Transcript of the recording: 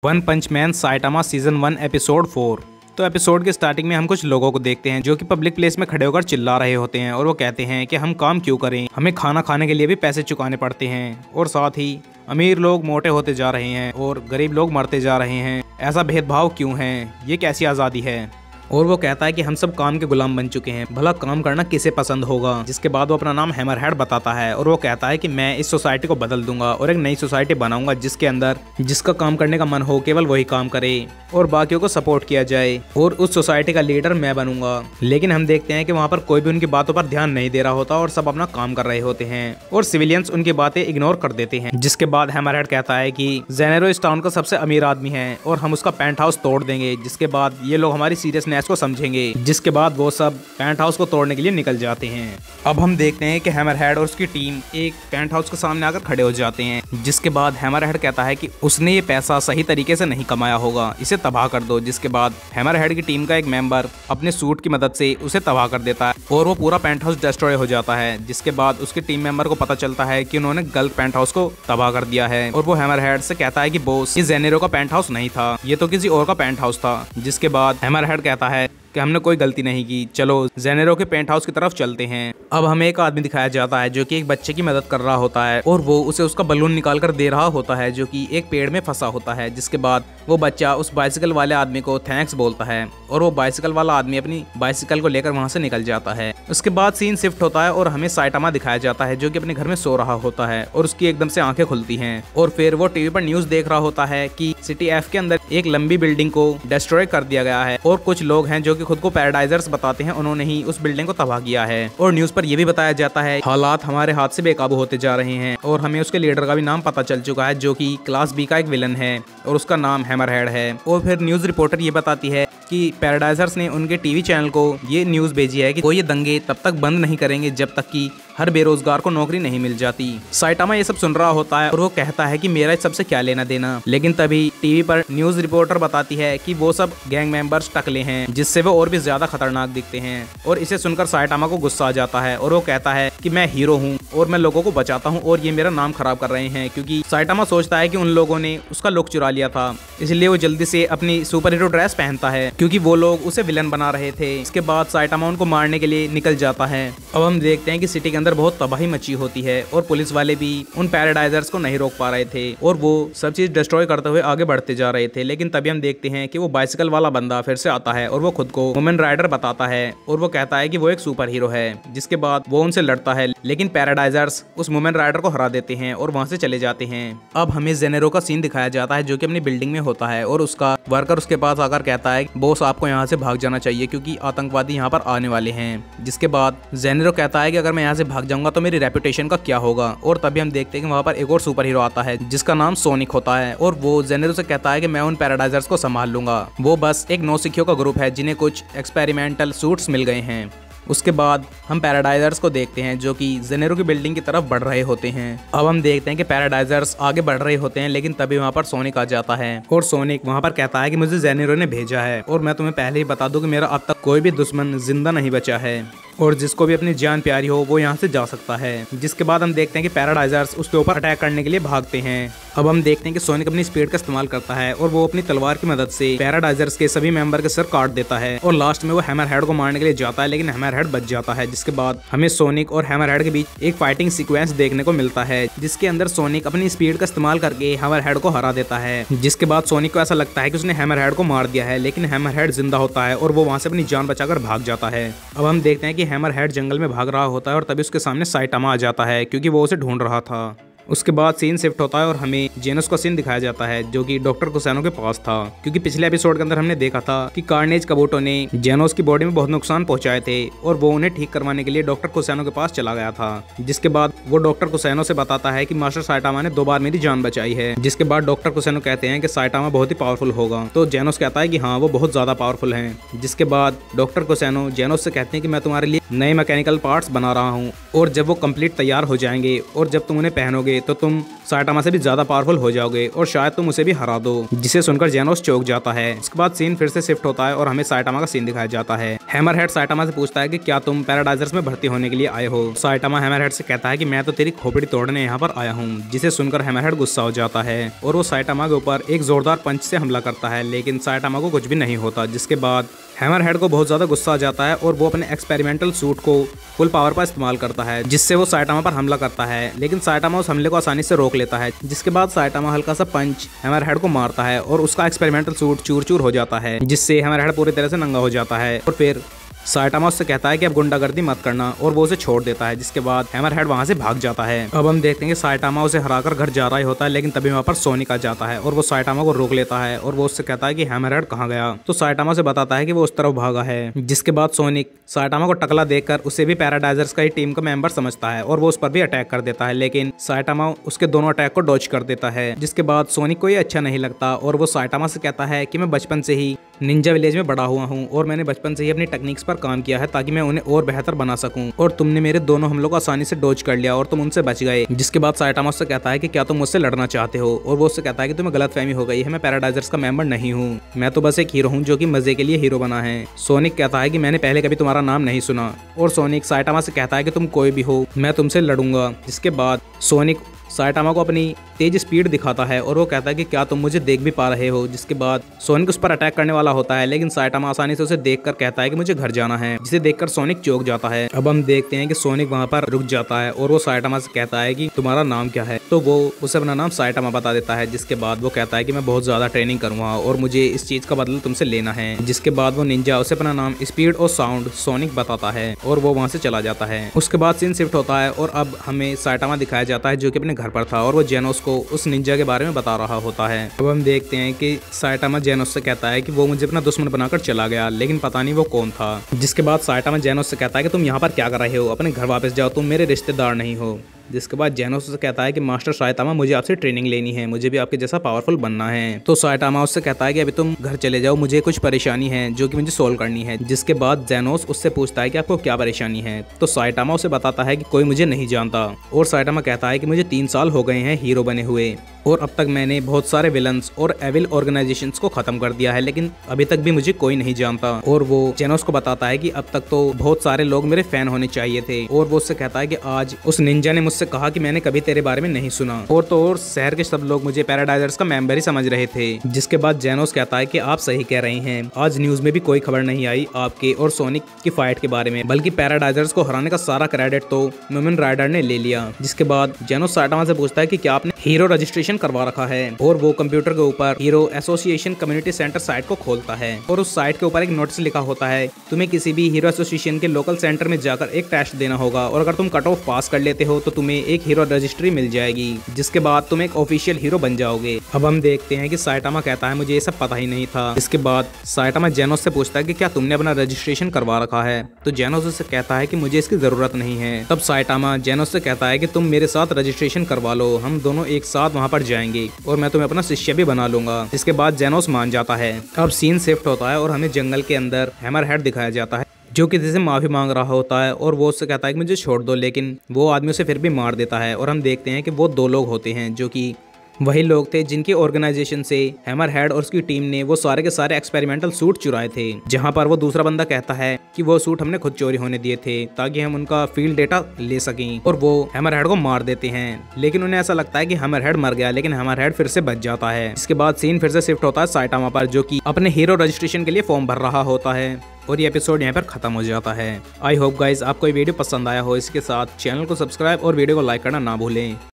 One पंच man Saitama season 1 episode 4। तो episode के starting में हम कुछ लोगों को देखते हैं जो कि पब्लिक प्लेस में खड़े होकर चिल्ला रहे होते हैं और वो कहते हैं कि हम काम क्यों करें, हमें खाना खाने के लिए भी पैसे चुकाने पड़ते हैं और साथ ही अमीर लोग मोटे होते जा रहे हैं और गरीब लोग मरते जा रहे हैं। ऐसा भेदभाव क्यों है, ये कैसी आज़ादी है। और वो कहता है कि हम सब काम के गुलाम बन चुके हैं, भला काम करना किसे पसंद होगा। जिसके बाद वो अपना नाम हैमरहेड बताता है और वो कहता है कि मैं इस सोसाइटी को बदल दूंगा और एक नई सोसाइटी बनाऊंगा जिसके अंदर जिसका काम करने का मन हो केवल वही काम करे और बाकियों को सपोर्ट किया जाए और उस सोसाइटी का लीडर मैं बनूंगा। लेकिन हम देखते हैं कि वहाँ पर कोई भी उनकी बातों पर ध्यान नहीं दे रहा होता और सब अपना काम कर रहे होते हैं और सिविलियंस उनकी बातें इग्नोर कर देते हैं। जिसके बाद हैमरहेड कहता है कि जेनेरो इस टाउन का सबसे अमीर आदमी है और हम उसका पेंट हाउस तोड़ देंगे। जिसके बाद ये लोग हमारी सीरियसनेस को समझेंगे। जिसके बाद वो सब पेंट हाउस को तोड़ने के लिए निकल जाते हैं। अब हम देखते हैं कि हैमरहेड और उसकी टीम एक पेंट हाउस के सामने आकर खड़े हो जाते हैं। जिसके बाद हैमरहेड कहता है कि उसने ये पैसा सही तरीके से नहीं कमाया होगा, इसे तबाह कर दो। जिसके बाद हैमरहेड की टीम का एक मेंबर अपने सूट की मदद से उसे तबाह कर देता है और वो पूरा पेंट हाउस डिस्ट्रॉय हो जाता है। जिसके बाद उसके टीम मेंबर को पता चलता है कि उन्होंने गलत पेंट हाउस को तबाह कर दिया है और वो हैमरहेड से कहता है कि बॉस, ये जेनेरो का पेंट हाउस नहीं था, ये तो किसी और का पेंट हाउस था। जिसके बाद हैमरहेड कहता है कि हमने कोई गलती नहीं की, चलो जेनेरो के पेंट हाउस की तरफ चलते हैं। अब हमें एक आदमी दिखाया जाता है जो कि एक बच्चे की मदद कर रहा होता है और वो उसे उसका बलून निकाल कर दे रहा होता है जो कि एक पेड़ में फंसा होता है। जिसके बाद वो बच्चा उस बाइसिकल वाले आदमी को थैंक्स बोलता है और वो बाइसिकल वाला आदमी अपनी बाइसिकल को लेकर वहां से निकल जाता है। उसके बाद सीन शिफ्ट होता है और हमें साइटामा दिखाया जाता है जो कि अपने घर में सो रहा होता है और उसकी एकदम से आंखें खुलती हैं और फिर वो टीवी पर न्यूज देख रहा होता है कि सिटी एफ के अंदर एक लंबी बिल्डिंग को डिस्ट्रॉय कर दिया गया है और कुछ लोग हैं जो कि खुद को पैराडाइजर्स बताते हैं, उन्होंने ही उस बिल्डिंग को तबाह किया है। और न्यूज पर यह भी बताया जाता है हालात हमारे हाथ से बेकाबू होते जा रहे हैं और हमें उसके लीडर का भी नाम पता चल चुका है जो कि क्लास बी का एक विलन है और उसका नाम हैमरहेड है। और फिर न्यूज रिपोर्टर ये बताती है कि पैराडाइजर्स ने उनके टीवी चैनल को ये न्यूज भेजी है कि वो ये दंगे तब तक बंद नहीं करेंगे जब तक कि हर बेरोजगार को नौकरी नहीं मिल जाती। साइटामा ये सब सुन रहा होता है और वो कहता है कि मेरा इस सबसे क्या लेना देना। लेकिन तभी टीवी पर न्यूज रिपोर्टर बताती है कि वो सब गैंग मेंबर्स टकले हैं जिससे वो और भी ज्यादा खतरनाक दिखते हैं। और इसे सुनकर साइटामा को गुस्सा आ जाता है और वो कहता है कि मैं हीरो हूँ और मैं लोगों को बचाता हूँ और ये मेरा नाम खराब कर रहे हैं। क्योंकि साइटामा सोचता है कि उन लोगों ने उसका लुक चुरा लिया था, इसलिए वो जल्दी से अपनी सुपर हीरो ड्रेस पहनता है क्योंकि वो लोग उसे विलन बना रहे थे। इसके बाद साइटामा उनको मारने के लिए निकल जाता है। अब हम देखते हैं कि सिटी के अंदर बहुत तबाही मची होती है और पुलिस वाले भी उन पैराडाइजर्स को नहीं रोक पा रहे थे और वो सब चीज डिस्ट्रॉय करते हुए आगे बढ़ते जा रहे थे। लेकिन तभी हम देखते हैं कि वो बाइसिकल वाला बंदा फिर से आता है और वो खुद को वुमेन राइडर बताता है और वो कहता है कि वो एक सुपर हीरो है। जिसके बाद वो उनसे लड़ता है लेकिन पैराडाइजर्स उस वुमेन राइडर को हरा देते हैं और वहां से चले जाते हैं। अब हमें जेनेरो का सीन दिखाया जाता है जो कि अपनी बिल्डिंग में होता है और उसका वर्कर उसके पास आकर कहता है बॉस, आपको यहाँ से भाग जाना चाहिए क्योंकि आतंकवादी यहाँ पर आने वाले हैं। जिसके बाद जेनेरो कहता है कि अगर मैं यहाँ से भाग जाऊंगा तो मेरी रेपुटेशन का क्या होगा। और तभी हम देखते हैं कि वहाँ पर एक और सुपर हीरो आता है जिसका नाम सोनिक होता है और वो जेनेरो से कहता है कि मैं उन पैराडाइजर्स को संभाल लूंगा। वो बस एक नौसिखियों का ग्रुप है जिन्हें कुछ एक्सपेरिमेंटल सूट्स मिल गए हैं। उसके बाद हम पैराडाइजर्स को देखते हैं जो कि जेनेरो की बिल्डिंग की तरफ बढ़ रहे होते हैं। अब हम देखते हैं कि पैराडाइजर्स आगे बढ़ रहे होते हैं लेकिन तभी वहाँ पर सोनिक आ जाता है और सोनिक वहाँ पर कहता है कि मुझे जेनेरो ने भेजा है और मैं तुम्हें पहले ही बता दूं कि मेरा अब तक कोई भी दुश्मन जिंदा नहीं बचा है और जिसको भी अपनी जान प्यारी हो वो यहाँ से जा सकता है। जिसके बाद हम देखते हैं कि पैराडाइजर्स उसके ऊपर अटैक करने के लिए भागते हैं। अब हम देखते हैं कि सोनिक अपनी स्पीड का इस्तेमाल करता है और वो अपनी तलवार की मदद से पैराडाइजर्स के सभी मेंबर के सर काट देता है और लास्ट में वो हैमरहेड को मारने के लिए जाता है लेकिन हैमरहेड बच जाता है। जिसके बाद हमें सोनिक और हैमरहेड के बीच एक फाइटिंग सीक्वेंस देखने को मिलता है जिसके अंदर सोनिक अपनी स्पीड का इस्तेमाल करके हैमरहेड को हरा देता है। जिसके बाद सोनिक को ऐसा लगता है कि उसने हैमरहेड को मार दिया है लेकिन हैमरहेड जिंदा होता है और वो वहां से अपनी जान बचाकर भाग जाता है। अब हम देखते हैं कि हैमरहेड जंगल में भाग रहा होता है और तभी उसके सामने साइटामा आ जाता है क्योंकि वो उसे ढूंढ रहा था। उसके बाद सीन शिफ्ट होता है और हमें जेनोस का सीन दिखाया जाता है जो कि डॉक्टर कुसैनो के पास था क्योंकि पिछले एपिसोड के अंदर हमने देखा था कि कार्नेज कबूटो ने जेनोस की बॉडी में बहुत नुकसान पहुंचाए थे और वो उन्हें ठीक करवाने के लिए डॉक्टर कुसैनो के पास चला गया था। जिसके बाद वो डॉक्टर कुसैनो से बताता है कि मास्टर साइटामा ने 2 बार मेरी जान बचाई है। जिसके बाद डॉक्टर कुसैनो कहते हैं कि साइटामा बहुत ही पावरफुल होगा तो जेनोस कहता है कि हाँ, वो बहुत ज्यादा पावरफुल है। जिसके बाद डॉक्टर कुसैनो जेनोस से कहते हैं कि मैं तुम्हारे लिए नए मैकेनिकल पार्ट्स बना रहा हूँ और जब वो कंप्लीट तैयार हो जाएंगे और जब तुम उन्हें पहनोगे करोगे तो तुम साइटामा से भी ज्यादा पावरफुल हो जाओगे और शायद तुम उसे भी हरा दो, जिसे सुनकर जेनोस चौंक जाता है। उसके बाद सीन फिर से शिफ्ट होता है और हमें साइटामा का सीन दिखाया जाता है। हैमरहेड साइटामा से पूछता है कि क्या तुम पैराडाइजर्स में भर्ती होने के लिए आए हो। साइटामा हैमरहेड से कहता है कि मैं तो तेरी खोपड़ी तोड़ने यहाँ पर आया हूँ, जिसे सुनकर हैमरहेड गुस्सा हो जाता है और वो साइटामा के ऊपर एक जोरदार पंच से हमला करता है, लेकिन साइटामा को कुछ भी नहीं होता। जिसके बाद हैमरहेड को बहुत ज्यादा गुस्सा आ जाता है और वो अपने एक्सपेरिमेंटल सूट को फुल पावर पर इस्तेमाल करता है, जिससे वो साइटामा पर हमला करता है, लेकिन साइटामा उस हमले को आसानी से रोक लेता है। जिसके बाद साइटामा हल्का सा पंच हैमरहेड को मारता है और उसका एक्सपेरिमेंटल सूट चूर चूर हो जाता है, जिससे हैमरहेड पूरी तरह से नंगा हो जाता है। और फिर साइटामा उससे कहता है कि अब गुंडागर्दी मत करना और वो उसे छोड़ देता है। जिसके बाद हैमरहेड वहां से भाग जाता है। अब हम देखते हैं कि साइटामा उसे हराकर घर जा रहा ही होता है, लेकिन तभी वहां पर सोनिक आ जाता है और वो साइटामा को रोक लेता है और वो उससे कहता है कि हैमरहेड कहाँ गया। तो साइटामा से बताता है कि वो उस तरफ भागा है। जिसके बाद सोनिक साइटामा को टकला देखकर उसे भी पैराडाइजर्स का ही टीम का मेंबर समझता है और वो उस पर भी अटैक कर देता है, लेकिन साइटामा उसके दोनों अटैक को डॉज कर देता है। जिसके बाद सोनिक को ये अच्छा नहीं लगता और वो साइटामा से कहता है कि मैं बचपन से ही निंजा विलेज में बड़ा हुआ हूँ और मैंने बचपन से ही अपनी टेक्निक्स पर काम किया है ताकि मैं उन्हें और बेहतर बना सकूं, और तुमने मेरे दोनों हमलों को आसानी से डॉज कर लिया और तुम उनसे बच गए। जिसके बाद साइटामा उससे कहता है कि क्या तुम मुझसे लड़ना चाहते हो, और वो उससे कहता है कि तुम्हें गलतफहमी हो गई है, मैं पैराडाइजर्स का मेंबर नहीं हूँ, मैं तो बस एक हीरो हूँ जो कि मजे के लिए हीरो बना है। सोनिक कहता है कि मैंने पहले कभी तुम्हारा नाम नहीं सुना, और सोनिक साइटामा से कहता है कि तुम कोई भी हो मैं तुमसे लड़ूंगा। जिसके बाद सोनिक साइटामा को अपनी तेज स्पीड दिखाता है और वो कहता है कि क्या तुम मुझे देख भी पा रहे हो। जिसके बाद सोनिक उस पर अटैक करने वाला होता है, लेकिन साइटामा आसानी से उसे देखकर कहता है कि मुझे घर जाना है, जिसे देखकर सोनिक चौंक जाता है। अब हम देखते हैं कि सोनिक वहां पर रुक जाता है और वो साइटामा से कहता है कि तुम्हारा नाम क्या है, तो वो उसे अपना नाम साइटामा बता देता है। जिसके बाद वो कहता है कि मैं बहुत ज्यादा ट्रेनिंग करूंगा और मुझे इस चीज का बदला तुमसे लेना है। जिसके बाद वो निंजा उसे अपना नाम, स्पीड और साउंड सोनिक बताता है और वो वहां से चला जाता है। उसके बाद सीन शिफ्ट होता है और अब हमें साइटामा दिखाया जाता है जो कि अपने घर पर था और वो जेनोस को उस निंजा के बारे में बता रहा होता है। अब हम देखते हैं कि साइटामा जेनोस से कहता है कि वो मुझे अपना दुश्मन बनाकर चला गया, लेकिन पता नहीं वो कौन था। जिसके बाद साइटामा जेनोस से कहता है कि तुम यहाँ पर क्या कर रहे हो, अपने घर वापस जाओ, तुम मेरे रिश्तेदार नहीं हो। जिसके बाद जेनोस से कहता है कि मास्टर साइटामा मुझे आपसे ट्रेनिंग लेनी है, मुझे भी आपके जैसा पावरफुल बनना है। तो साइटामा उससे कहता है कि अभी तुम घर चले जाओ, मुझे कुछ परेशानी है जो कि मुझे सोल्व करनी है। जिसके बाद जेनोस उससे पूछता है कि आपको क्या परेशानी है, तो साइटामा उसे बताता है कि कोई मुझे नहीं जानता, और साइटामा कहता है कि मुझे 3 साल हो गए हैं हीरो बने हुए और अब तक मैंने बहुत सारे विलन्स और एविल ऑर्गेनाइजेशंस को खत्म कर दिया है, लेकिन अभी तक भी मुझे कोई नहीं जानता। और वो जेनोस को बताता है कि अब तक तो बहुत सारे लोग मेरे फैन होने चाहिए थे, और वो उससे कहता है कि आज उस निंजा ने मुझसे कहा कि मैंने कभी तेरे बारे में नहीं सुना, और तो और शहर के सब लोग मुझे पैराडाइजर्स का मेंबर ही समझ रहे थे। जिसके बाद जेनोस कहता है कि आप सही कह रहे हैं, आज न्यूज में भी कोई खबर नहीं आई आपके और सोनिक की फाइट के बारे में, बल्कि पैराडाइजर्स को हराने का सारा क्रेडिट तो मोमेन राइडर ने ले लिया। जिसके बाद जेनोस साइटामा से पूछता है कि क्या आपने हीरो रजिस्ट्रेशन करवा रखा है, और वो कंप्यूटर के ऊपर hero association community centre site को खोलता है और उस साइट के ऊपर एक नोटिस लिखा होता है, तुम्हें किसी भी हीरो एसोसिएशन के लोकल सेंटर में जाकर एक टेस्ट देना होगा, और अगर तुम कट ऑफ पास कर लेते हो तो तुम्हें एक हीरो रजिस्ट्री मिल जाएगी, जिसके बाद तुम एक ऑफिशियल हीरो बन जाओगे। अब हम देखते हैं कि साइटामा कहता है मुझे ये सब पता ही नहीं था। इसके बाद साइटामा जेनोस से पूछता है कि क्या तुमने अपना रजिस्ट्रेशन करवा रखा है, तो जेनोस उससे कहता है कि मुझे इसकी जरूरत नहीं है। तब साइटामा जेनोस से कहता है कि तुम मेरे साथ रजिस्ट्रेशन करवा लो, हम दोनों एक साथ वहाँ पर जाएंगे और मैं तुम्हें अपना शिष्य भी बना लूंगा। इसके बाद जेनोस मान जाता है। अब सीन शिफ्ट होता है और हमें जंगल के अंदर हैमरहेड दिखाया जाता है जो किसी से माफी मांग रहा होता है, और वो उससे कहता है कि मुझे छोड़ दो, लेकिन वो आदमी उसे फिर भी मार देता है। और हम देखते हैं कि वो 2 लोग होते हैं जो कि वही लोग थे जिनकी ऑर्गेनाइजेशन से हैमरहेड और उसकी टीम ने वो सारे के सारे एक्सपेरिमेंटल सूट चुराए थे, जहां पर वो दूसरा बंदा कहता है कि वो सूट हमने खुद चोरी होने दिए थे ताकि हम उनका फील्ड डेटा ले सकें, और वो हैमरहेड को मार देते हैं। लेकिन उन्हें ऐसा लगता है कि हैमरहेड मर गया, लेकिन हैमरहेड फिर से बच जाता है। इसके बाद सीन फिर से शिफ्ट होता है साइटामा पर, जो कि अपने हीरो रजिस्ट्रेशन के लिए फॉर्म भर रहा होता है, और ये एपिसोड यहाँ पर खत्म हो जाता है। आई होप गाइज आपको ये वीडियो पसंद आया हो। इसके साथ चैनल को सब्सक्राइब और वीडियो को लाइक करना ना भूलें।